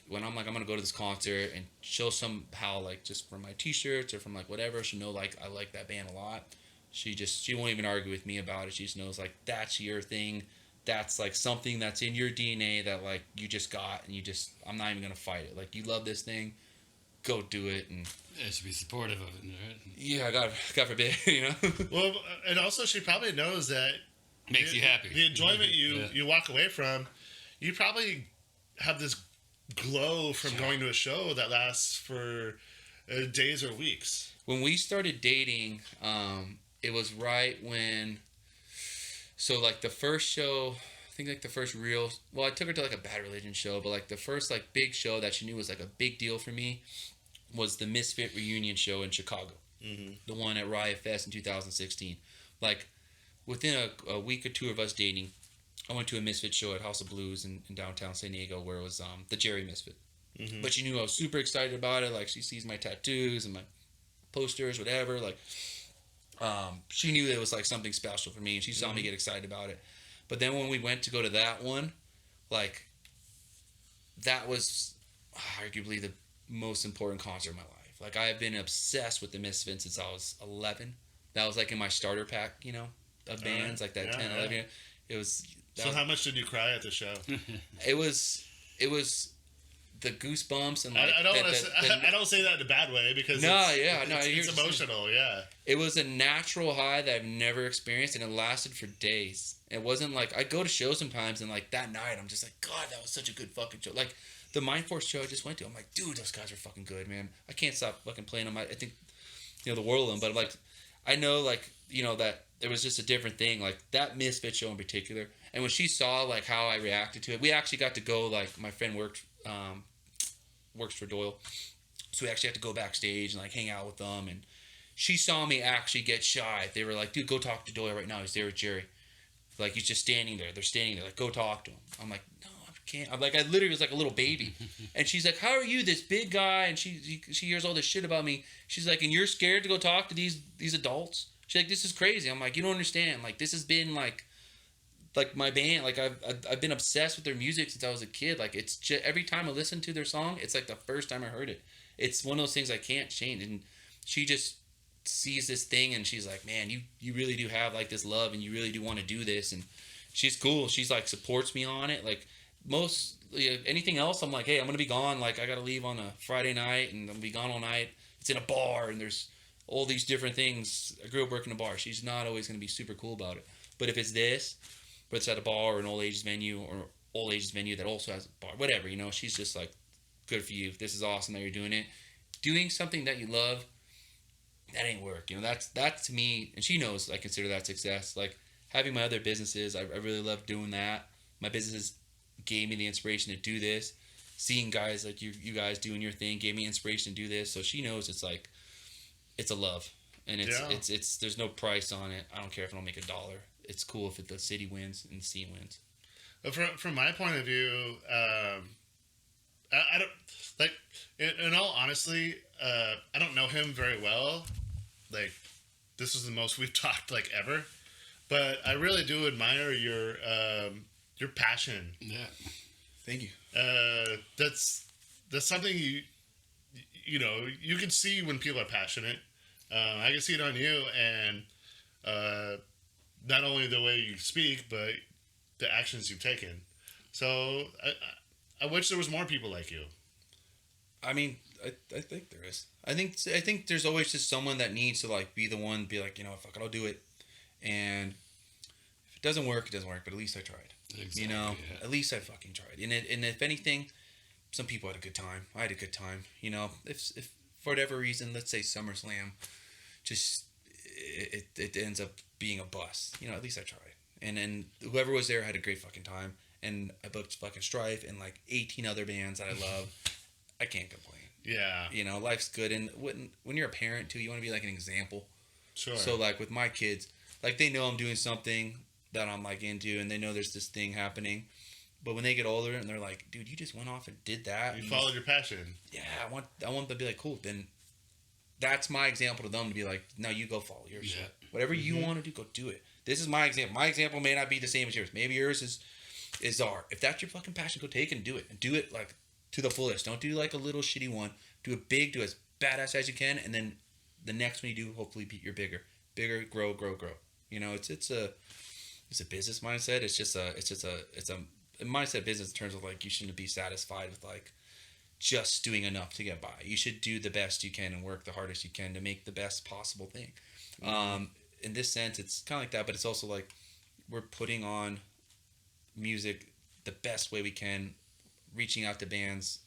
when I'm like, I'm gonna go to this concert, and she'll somehow like just from my T-shirts or from like whatever, she'll know like I like that band a lot. She won't even argue with me about it. She just knows like that's your thing. That's like something that's in your DNA that like you just got, and I'm not even gonna fight it. Like you love this thing, go do it. And Yeah, should be supportive of it, right? yeah, God forbid, you know. Well, and also she probably knows that Makes you happy. The enjoyment Yeah. you walk away from, you probably have this glow from going to a show that lasts for days or weeks. When we started dating, it was right when. So like the first show, I think like the first real. Well, I took her to like a Bad Religion show, but like the first like big show that she knew was like a big deal for me was the Misfit reunion show in Chicago, the one at Riot Fest in 2016. Like within a week or two of us dating, I went to a Misfit show at House of Blues in downtown San Diego, where it was the Jerry Misfit. But she knew I was super excited about it. Like she sees my tattoos and my posters, whatever. Like she knew that it was like something special for me, and she saw me get excited about it. But then when we went to go to that one, like that was arguably the most important concert of my life. Like I have been obsessed with the Misfits since I was 11. That was like in my starter pack, of bands, like that 10, 11. Yeah. It was. So how much did you cry at the show? It was the goosebumps and like I don't say that in a bad way because it's emotional. Yeah, it was a natural high that I've never experienced, and it lasted for days. It wasn't like I go to shows sometimes, and like that night I'm just like, God, that was such a good fucking show. Like the Mind Force show I just went to, I'm like, dude, those guys are fucking good, man. I can't stop fucking playing them. I think the world of them, but like I know like that it was just a different thing. Like that Misfit show in particular, and when she saw like how I reacted to it, we actually got to go. Like my friend works for Doyle, so we actually had to go backstage and like hang out with them, and she saw me actually get shy. They were like, dude, go talk to Doyle right now. He's there with Jerry. Like, he's just standing there. They're standing there. Like, go talk to him. I'm like, no, I can't. I'm like, I literally was like a little baby. And she's like, how are you, this big guy? And she hears all this shit about me. She's like, and you're scared to go talk to these adults? She's like, this is crazy. I'm like, you don't understand. Like, this has been like my band. Like, I've been obsessed with their music since I was a kid. Like, it's just, every time I listen to their song, it's like the first time I heard it. It's one of those things I can't change. And she just sees this thing and she's like, man, you really do have like this love and you really do want to do this. And she's cool. She's like supports me on it. Like anything else, I'm like, hey, I'm gonna be gone. Like, I gotta leave on a Friday night and I'm gonna be gone all night. It's in a bar and there's all these different things. I grew up working in a bar. She's not always gonna be super cool about it. But if it's this, but it's at a bar or an old ages venue that also has a bar, whatever, she's just like, good for you. This is awesome that you're doing it. Doing something that you love, that ain't work. That's to me, and she knows I consider that success. Like, having my other businesses, I really love doing that. My businesses gave me the inspiration to do this. Seeing guys like you guys doing your thing gave me inspiration to do this. So she knows it's like, it's a love. And it's there's no price on it. I don't care if I don't make $1. It's cool if the city wins and the scene wins. From my point of view, I don't, like, in all honesty, I don't know him very well. Like, this is the most we've talked, like, ever. But I really do admire your passion. Yeah. Thank you. That's something you can see when people are passionate. I can see it on you, and not only the way you speak, but the actions you've taken. So I wish there was more people like you. I mean, I think there is. I think there's always just someone that needs to like be the one, be like, fuck it, I'll do it. And if it doesn't work, it doesn't work. But at least I tried. Exactly, Yeah. Yeah. At least I fucking tried. And if anything, some people had a good time. I had a good time. If for whatever reason, let's say SummerSlam, just it ends up being a bust. At least I tried. And then whoever was there had a great fucking time. And I booked fucking Strife and like 18 other bands that I love. I can't complain. Yeah. Life's good. And when you're a parent too, you want to be like an example. Sure. So like with my kids, like they know I'm doing something that I'm like into, and they know there's this thing happening. But when they get older and they're like, dude, you just went off and did that. You followed your passion. Yeah, I want them to be like, cool. Then that's my example to them to be like, no, you go follow your shit. Whatever you want to do, go do it. This is my example. My example may not be the same as yours. Maybe yours is art. If that's your fucking passion, go take it and do it. And do it like to the fullest. Don't do like a little shitty one. Do it big. Do it as badass as you can. And then the next one you do, hopefully you're bigger. Bigger, grow. It's a business mindset. It's a mindset business in terms of like you shouldn't be satisfied with like just doing enough to get by. You should do the best you can and work the hardest you can to make the best possible thing. In this sense, it's kind of like that, but it's also like we're putting on music the best way we can, reaching out to bands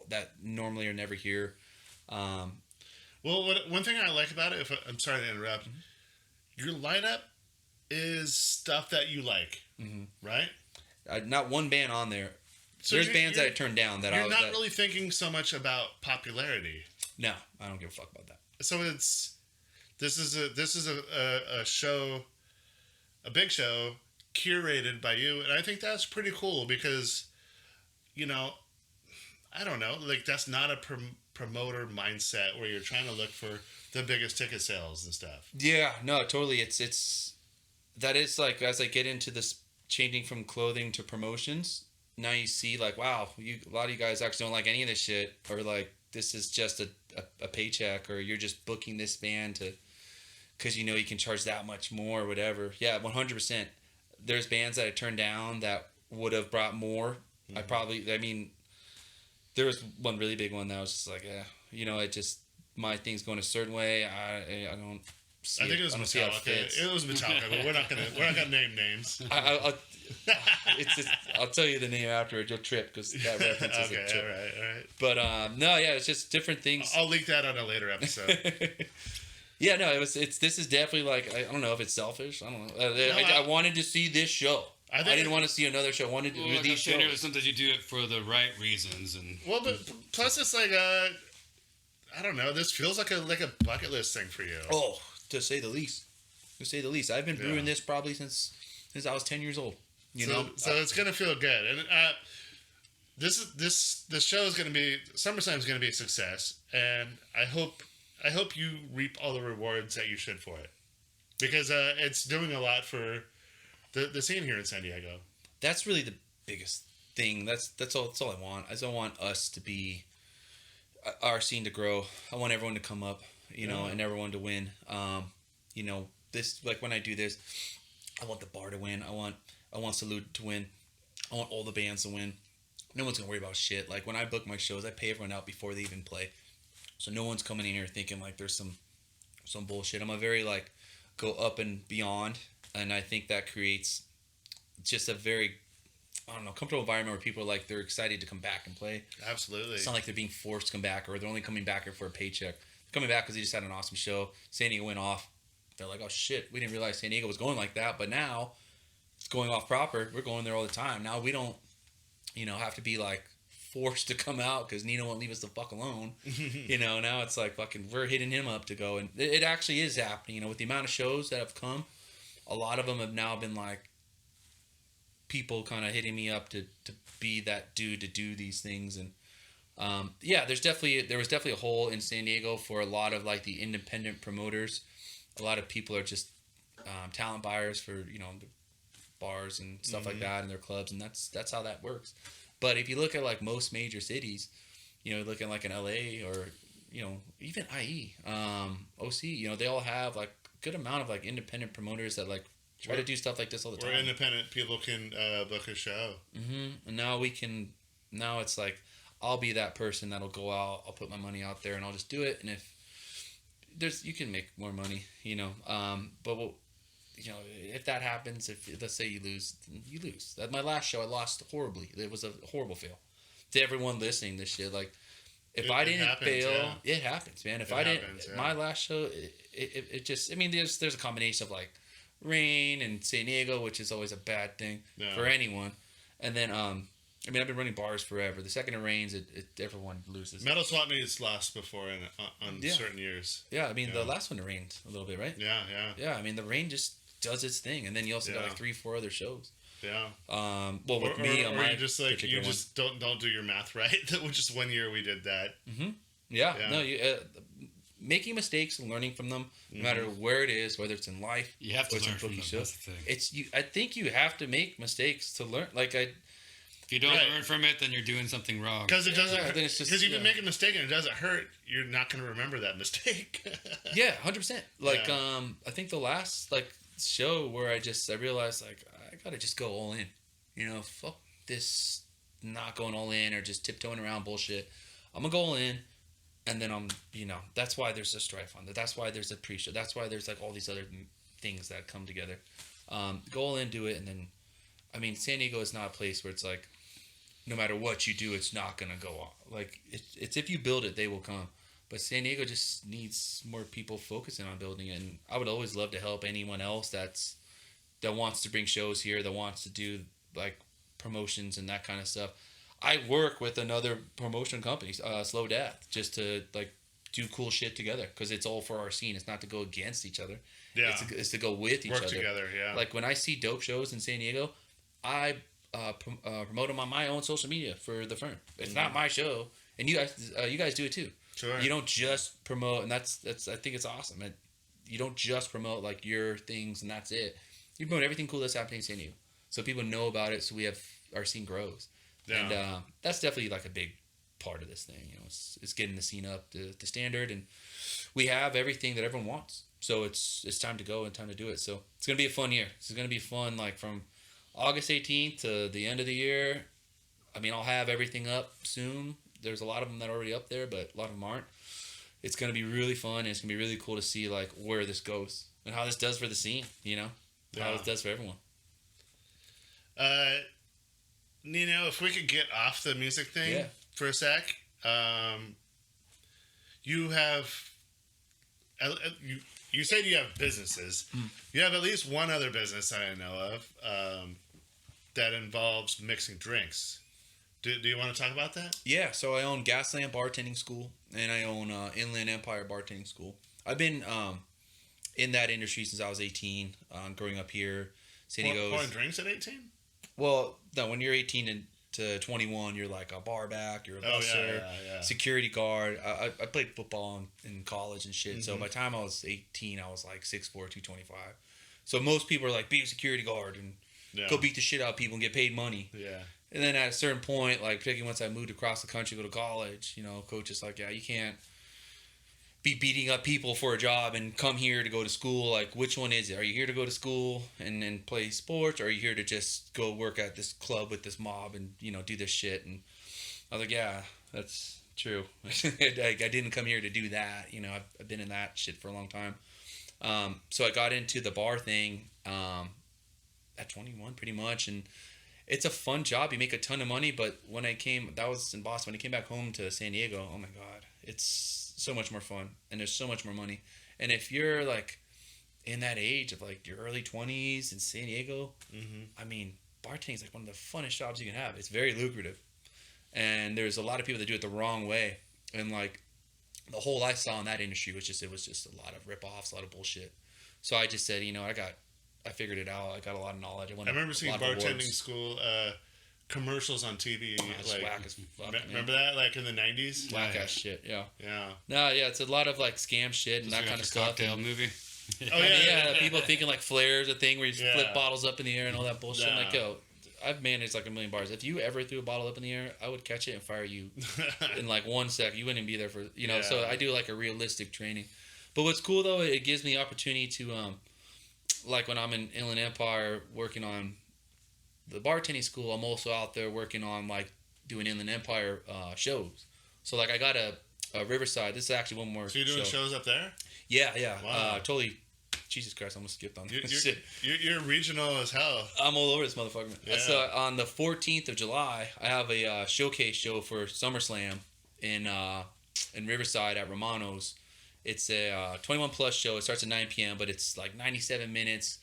that normally are never here. Well, one thing I like about it, I'm sorry to interrupt, your lineup is stuff that you like, right? Not one band on there. So there's bands that I turned down that you're not really thinking so much about popularity. No, I don't give a fuck about that. So this is a show, a big show curated by you, and I think that's pretty cool because, I don't know, like that's not a promoter mindset where you're trying to look for the biggest ticket sales and stuff. Yeah, no, totally. It's that is like as I get into this changing from clothing to promotions. Now you see like, wow, a lot of you guys actually don't like any of this shit, or like this is just a paycheck, or you're just booking this band because you can charge that much more or whatever. Yeah, 100%. There's bands that I turned down that would have brought more. There was one really big one that was just like, my thing's going a certain way. I don't. I think it was Metallica. It was Metallica, but we're not gonna name names. I'll tell you the name afterwards. You'll trip because that reference is a trip. All right. But no, yeah, it's just different things. I'll leak that on a later episode. Yeah, no, this is definitely like I don't know if it's selfish. I don't know. I wanted to see this show. I didn't want to see another show. I wanted to do these shows. Sometimes you do it for the right reasons, and but plus it's like I don't know. This feels like a bucket list thing for you. Oh, to say the least. To say the least. I've been brewing Yeah. this probably since I was 10 years old. You know? So it's gonna feel good, and this show is gonna be SummerSlam is gonna be a success, and I hope you reap all the rewards that you should for it, because it's doing a lot for the scene here in San Diego. That's really the biggest thing. That's all I want. I just want us to be our scene to grow. I want everyone to come up, you know, and everyone to win. You know, this, like when I do this, I want the bar to win. I want Salute to win. I want all the bands to win. No one's gonna worry about shit. Like when I book my shows, I pay everyone out before they even play, so no one's coming in here thinking like there's some bullshit. I'm a very like go up and beyond, and I think that creates just a very, I don't know, comfortable environment where people are like, they're excited to come back and play. Absolutely. It's not like they're being forced to come back, or they're only coming back here for a paycheck. They're coming back because they just had an awesome show. San Diego went off. They're like, oh shit, we didn't realize San Diego was going like that, but now it's going off proper. We're going there all the time. Now we don't, you know, have to be like forced to come out because Nino won't leave us the fuck alone. You know, now it's like fucking, we're hitting him up to go, and it actually is happening. You know, with the amount of shows that have come, a lot of them have now been like people kind of hitting me up to be that dude to do these things. And yeah, there was definitely a hole in San Diego for a lot of like the independent promoters. A lot of people are just talent buyers for, you know, the bars and stuff like that, and their clubs, and that's how that works. But if you look at like most major cities, you know, looking like in LA or, you know, even IE, OC, you know, they all have like a good amount of like independent promoters that like try to do stuff like this all the time. Where independent people can book a show. And now it's like, I'll be that person that'll go out, I'll put my money out there and I'll just do it. And if you can make more money, you know, but you know, if that happens, if let's say you lose, you lose. At my last show, I lost horribly. It was a horrible fail. To everyone listening to this shit, like, if I didn't fail, it happens, man. If I didn't, my last show, it just, I mean, there's a combination of like rain and San Diego, which is always a bad thing for anyone. And then, I mean, I've been running bars forever. The second it rains, everyone loses. Metal Swap Meet's lost before on certain years. Yeah, I mean, the last one it rained a little bit, right? Yeah. Yeah, I mean, the rain just does its thing, and then you also got like 3-4 other shows. Yeah. Well, with me on my you just like you just don't do your math right. That was just 1 year we did that. Yeah. No, you making mistakes and learning from them, no matter where it is, whether it's in life, you have to learn from them. Show. That's the thing. It's you. I think you have to make mistakes to learn. Like if you don't learn from it, then you're doing something wrong. Because it doesn't. Then it's just because you can make a mistake and it doesn't hurt. You're not going to remember that mistake. Yeah, 100%. Like I think the last like show where I realized like I gotta just go all in. You know, fuck this not going all in or just tiptoeing around bullshit. I'm gonna go all in, and then that's why there's a strife on that. That's why there's a pre-show. That's why there's like all these other things that come together. Go all in, do it, and then, I mean, San Diego is not a place where it's like, no matter what you do, it's not gonna go on. Like it's if you build it, they will come. But San Diego just needs more people focusing on building it, and I would always love to help anyone else that wants to bring shows here, that wants to do like promotions and that kind of stuff. I work with another promotion company, Slow Death, just to like do cool shit together because it's all for our scene. It's not to go against each other. Yeah, it's to go with each other. Work together. Yeah. Like when I see dope shows in San Diego, I promote them on my own social media for the firm. It's not my show, and you guys do it too. Sure. You don't just promote, and that's I think it's awesome. You don't just promote like your things and that's it. You promote everything cool that's happening in San Diego, so people know about it. So our scene grows, and that's definitely like a big part of this thing. You know, it's getting the scene up to standard, and we have everything that everyone wants. So it's time to go and time to do it. So it's gonna be a fun year. It's gonna be fun, like from August 18th to the end of the year. I mean, I'll have everything up soon. There's a lot of them that are already up there, but a lot of them aren't. It's going to be really fun, and it's going to be really cool to see like where this goes and how this does for the scene, you know? How it does for everyone. Nino, if we could get off the music thing for a sec. You have... You said you have businesses. You have at least one other business that I know of that involves mixing drinks. Do you want to talk about that? Yeah, so I own Gaslamp Bartending School, and I own Inland Empire Bartending School. I've been in that industry since I was 18, growing up here. San Diego. Pouring drinks at 18? Well, no, when you're 18 to 21, you're like a bar back, you're a busser, security guard. I played football in college and shit. So by the time I was 18, I was like 6'4", 225. So most people are like, be a security guard and go beat the shit out of people and get paid money. Yeah. And then at a certain point, like particularly once I moved across the country, go to college, coach is like, yeah, you can't be beating up people for a job and come here to go to school. Like, which one is it? Are you here to go to school and play sports, or are you here to just go work at this club with this mob and do this shit? And I was like, yeah, that's true. I didn't come here to do that. I've been in that shit for a long time. So I got into the bar thing at 21 pretty much, and it's a fun job. You make a ton of money, but that was in Boston. When I came back home to San Diego, oh my God, it's so much more fun, and there's so much more money. And if you're like in that age of like your early 20s in San Diego, I mean, bartending is like one of the funnest jobs you can have. It's very lucrative, and there's a lot of people that do it the wrong way, and like the whole lifestyle in that industry was just a lot of rip-offs, a lot of bullshit. So I just said, I figured it out. I got a lot of knowledge. I remember seeing bartending school commercials on TV. Like, whack as fuck, remember that, like in the 90s? Whack ass shit, yeah. Yeah. No, yeah, it's a lot of like scam shit and that kind of stuff. Cocktail movie. People thinking like Flair's a thing where you flip bottles up in the air and all that bullshit. Yeah. Like, yo, I've managed like a million bars. If you ever threw a bottle up in the air, I would catch it and fire you in like 1 second. You wouldn't be there for, So I do like a realistic training. But what's cool though, it gives me the opportunity to, like when I'm in Inland Empire working on the bartending school, I'm also out there working on like doing Inland Empire shows. So like I got a Riverside. This is actually one more. So you're doing shows up there? Yeah. Wow. Totally. Jesus Christ, I almost skipped on that. Shit. You're regional as hell. I'm all over this motherfucker. Yeah. So on the 14th of July, I have a showcase show for SummerSlam in Riverside at Romano's. It's a 21 plus show. It starts at 9 p.m., but it's like 97 minutes.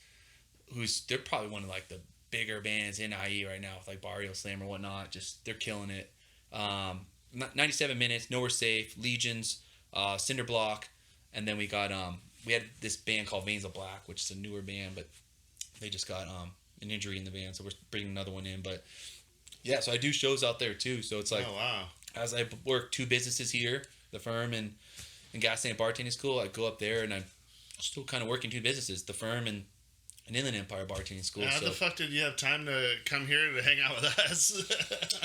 They're probably one of like the bigger bands in IE right now with like Barrio Slam or whatnot. Just they're killing it. 97 minutes, Nowhere Safe, Legions, Cinder Block, and then we had this band called Veins of Black, which is a newer band, but they just got an injury in the band, so we're bringing another one in. But yeah, so I do shows out there too. So it's like, oh wow, as I work 2 businesses here, the firm and Gaslamp Bartending School, I go up there and I'm still kind of working 2 businesses, the firm and Inland Empire Bartending School. How the fuck did you have time to come here to hang out with us?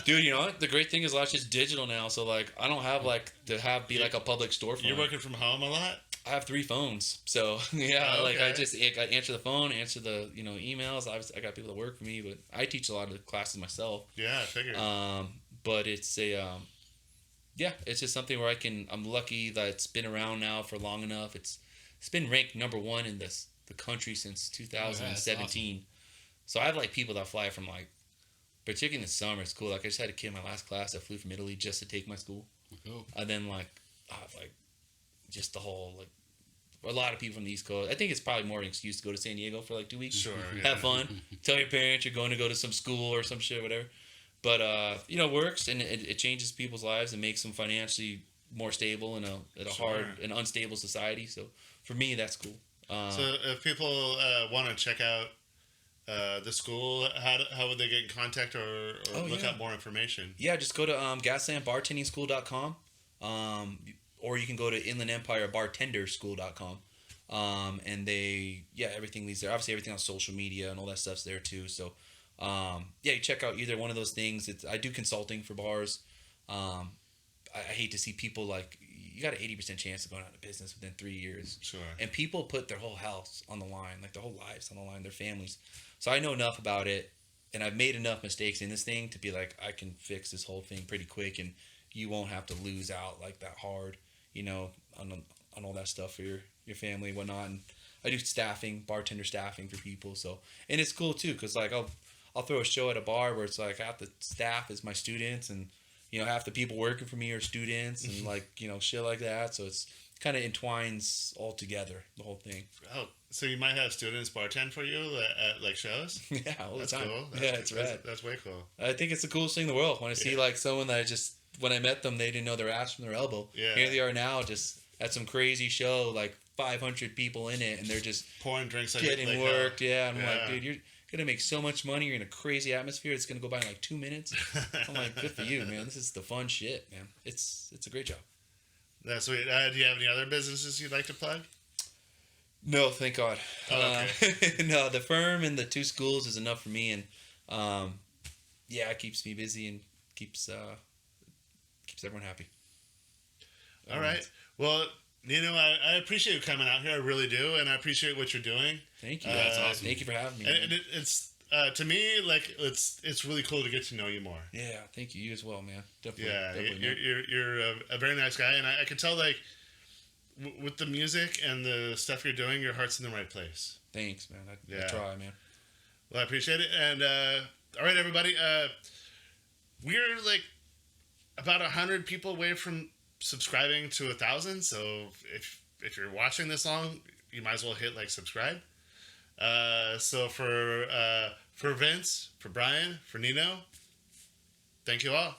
Dude, the great thing is a lot just digital now, so like I don't have like to be like a public storefront. You're working from home a lot? I have 3 phones, so yeah, okay. Like I answer the phone, answer the emails. I got people that work for me, but I teach a lot of the classes myself. Yeah, I figured. But it's it's just something where I'm lucky that it's been around now for long enough. It's been ranked number 1 in the country since 2017. Awesome. So I have like people that fly from like, particularly in the summer, it's cool. Like I just had a kid in my last class that flew from Italy just to take my school. Cool. And then like I have like just the whole like a lot of people from the East Coast. I think it's probably more an excuse to go to San Diego for like 2 weeks. Sure. Have fun. Tell your parents you're going to go to some school or some shit, whatever. But it works and it changes people's lives and makes them financially more stable in a hard and unstable society. So for me, that's cool. So if people want to check out the school, how would they get in contact or look up more information? Yeah, just go to GasLampBartendingSchool.com, or you can go to InlandEmpireBartenderSchool.com, and everything leads there. Obviously, everything on social media and all that stuff's there too. So you check out either one of those things. I do consulting for bars. I hate to see people like, you got an 80% chance of going out of business within 3 years. Sure. And people put their whole house on the line, like their whole lives on the line, their families. So I know enough about it, and I've made enough mistakes in this thing to be like, I can fix this whole thing pretty quick, and you won't have to lose out like that hard, on all that stuff for your family and whatnot. And I do bartender staffing for people. So, and it's cool too, because like I'll throw a show at a bar where it's like half the staff is my students, and half the people working for me are students, and like shit like that. So it's kind of entwines all together, the whole thing. Oh, so you might have students bartend for you at like shows? Yeah, all the That's time. cool. Yeah, it's rad. That's way cool. I think it's the coolest thing in the world when I see Yeah. like someone that when I met them, they didn't know their ass from their elbow. Yeah. Here they are now, just at some crazy show, like 500 people in it, and they're just Pouring drinks getting like worked. Yeah, I'm Yeah. like, dude, you're gonna make so much money. You're in a crazy atmosphere. It's gonna go by in like 2 minutes. I'm like, good for you, man. This is the fun shit, man. It's a great job. That's sweet. Do you have any other businesses you'd like to plug? No, thank God. Oh, No, the firm and the 2 schools is enough for me, and yeah, it keeps me busy and keeps everyone happy. All right. Well, I appreciate you coming out here. I really do, and I appreciate what you're doing. Thank you. That's awesome. Thank you for having me. And man. it's to me like it's really cool to get to know you more. Yeah, thank you. You as well, man. Definitely. Yeah, definitely, man. you're a very nice guy, and I can tell like with the music and the stuff you're doing, your heart's in the right place. Thanks, man. I Yeah. try, man. Well, I appreciate it. And all right, everybody, we're like about 100 people away from subscribing to 1,000. So if you're watching this long, you might as well hit like subscribe. So for Vince, for Brian, for Nino, thank you all.